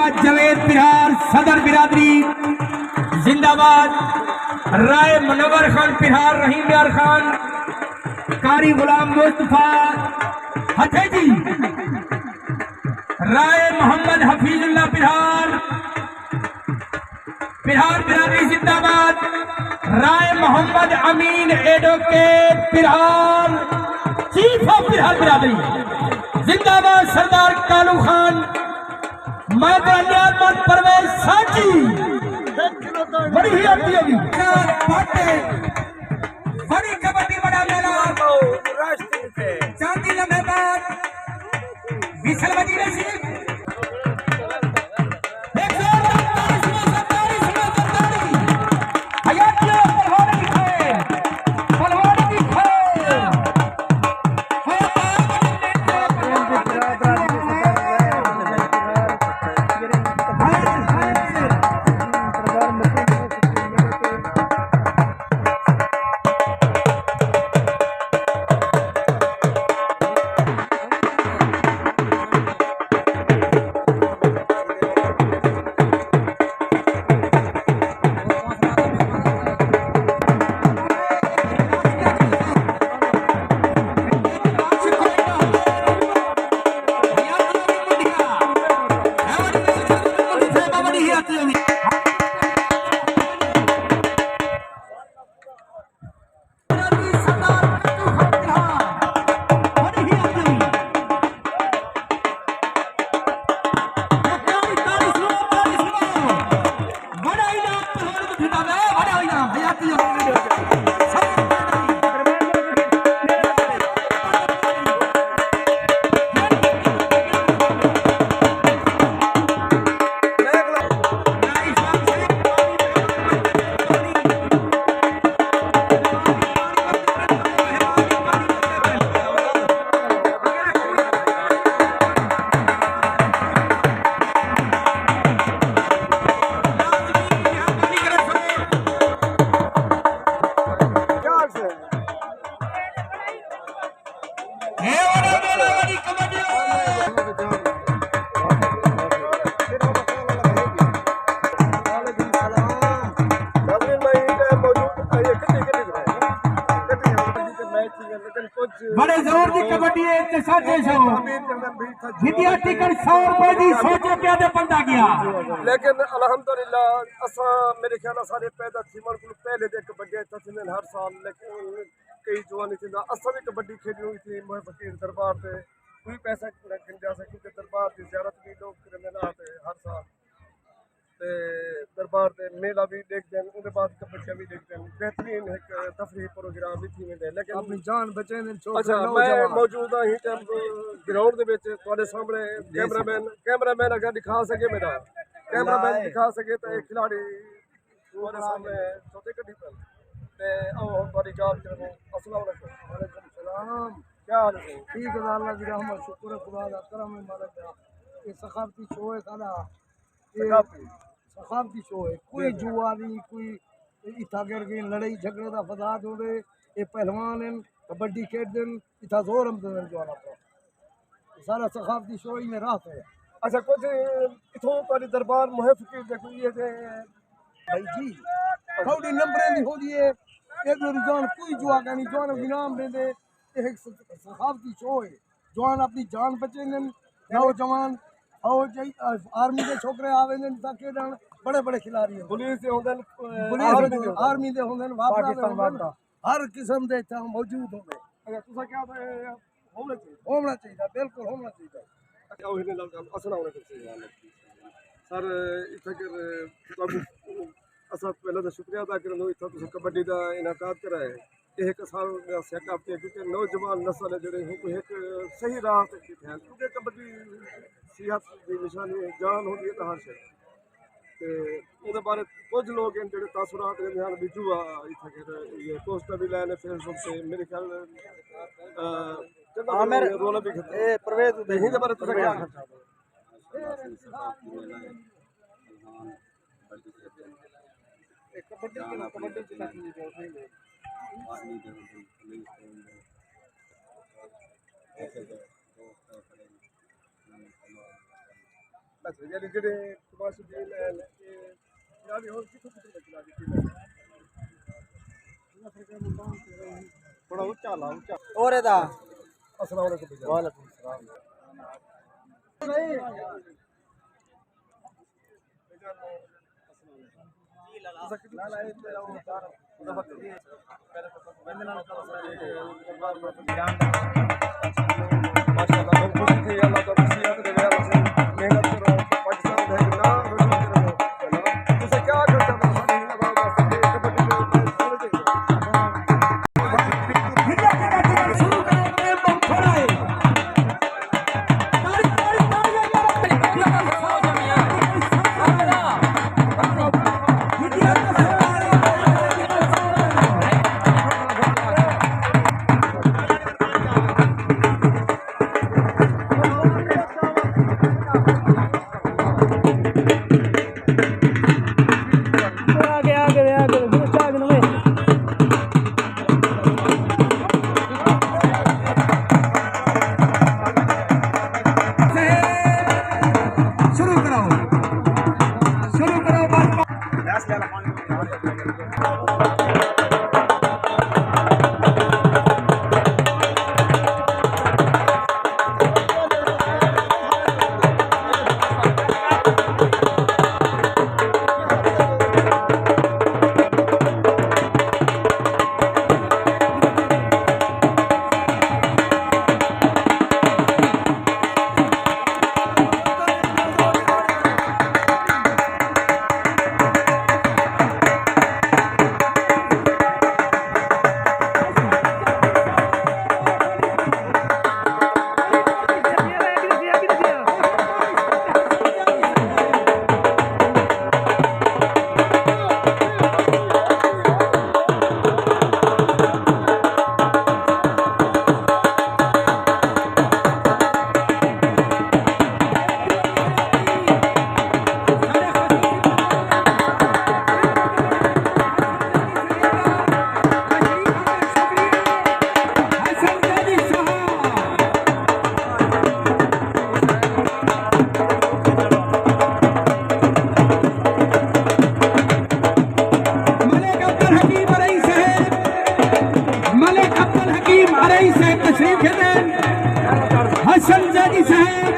मोहम्मद जवेद पिरहार सदर बिरादरी जिंदाबाद। राय मुनव्वर खान पिरहार, रहीम यार खान, कारी गुलाम मुस्तफा हथेजी, राय मोहम्मद हफीजुल्लाह पिरहार, पिरहार बिरादरी जिंदाबाद। राय मोहम्मद अमीन एडवोकेट पिरहार, चीफ ऑफ पिरहार बिरादरी जिंदाबाद। सरदार कालू खान, मादर परवेज साची, बड़ी ही आती होगी बड़ी कबड्डी बड़ा मैदान चांदी लम्हे बाद विशल बजी रही। बड़े जोर की कबड्डी है साथे सो जितिया टिकट 100 रुपए दी सोचे पे दे पंदा गया। लेकिन अल्हम्दुलिल्लाह असा मेरे ख्याल सारे पैदा थी मन को पहले दे कबड्डी थी हर साल, लेकिन कई जवानी थी असा भी कबड्डी खेली हुई थी मोह फकीर दरबार पे कोई पैसा रखन जा सके दरबार की ज़ियारत भी लोग करने आते हर साल ते दरबार दे मेला भी देखते हैं उसके बाद कबड्डियां भी देखते हैं। बेहतरीन एक तफरीह प्रोग्राम भी थी में लेकिन अपनी जान बचे ने। अच्छा मैं मौजूद हाँ ही टाइम ग्राउंड दे विच तुहाडे सामने कैमरामैन अगर दिखा सके मेरा कैमरामैन दिखा सके तो एक खिलाड़ी तुहाडे सामने छोटे कड्डी पर ते आओ तुहाडी जान करो। अस्सलाम वालेकुम। सलाम, क्या हाल है? ठीक है अल्लाह की रहमत शुक्र है खुदा दा करम है मालिक दा। ये सखावती शो है सारा, सखावती शो है, कोई जुआ नहीं कोई इतना करके लड़ाई झगड़े का फसाद हो रहे। ये पहलवान हैं कबड्डी खेलते हैं इतना जोर हम ज्वाला सारा सखावती शो ही में रात है। अच्छा कुछ इथों तुम्हारी दरबार मोह फकीर दे कोई है भाई जी थोड़ी नंबरें दी हो दिए एक रुझान कोई जुआ का नहीं जवान इनाम दे दे। एक सखावती शो है जवान अपनी जान बचे नौजवान और आर्मी के छोकरे आवे ताकि बड़े बड़े खिलाड़ी हैं पुलिस से होंगे आर्मी दे होंगे वापस हर किस्म के इतना मौजूद होंगे। अच्छा तुसा क्या होना चाहिए बिल्कुल होना चाहिए। अच्छा ओही ने अस्सलाम वालेकुम सर इतना असा पहले तो शुक्रिया अदा करो इतना तुम कबड्डी का इनाकाद कराए एक साल सेटअप क्योंकि नौजवान नस्ल है जोड़े एक सही राह तक क्योंकि कबड्डी सेहत की निशानी जान होती है तो हर शे तो बारे कुछ लोग हैं जो तासुरात भी जुआ इतना ये पोस्टर भी लाए फेसबुक से मेरे ख्याल रोला भी परवेज बारे तुझे क्या ਅੱਛਾ ਯਾਨੀ ਜਿਹੜੇ ਤਮਾਸ਼ੇ ਦੀ ਯਾਨੀ ਹੋਰ ਕਿੱਥੋਂ ਬੱਚਾ ਥੋੜਾ ਉੱਚਾ ਲਾ ਉੱਚਾ और ਇਹਦਾ अस्सलाम वालेकुम भैया वालेकुम सलाम हसन ज़ैदी साहब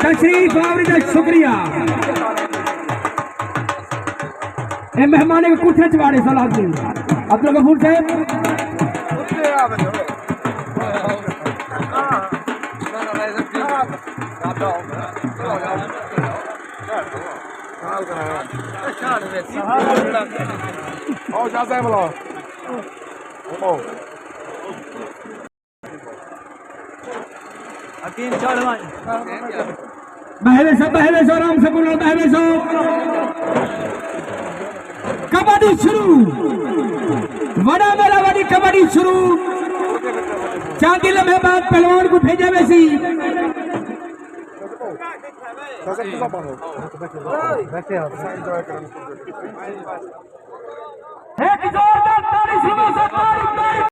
तशरीफ आवरी शुक्रिया ए मेहमान के कुठे चवाड़े सलाह दी अब्दुल गफूर बहवे सो राम से बोलो बहवे सो कबड्डी शुरू वड़ा मेला वाली कबड्डी शुरू चांदी लम्हे बाद पहलवान को भेजा वैसी एक जोरदार ताली सुनो सब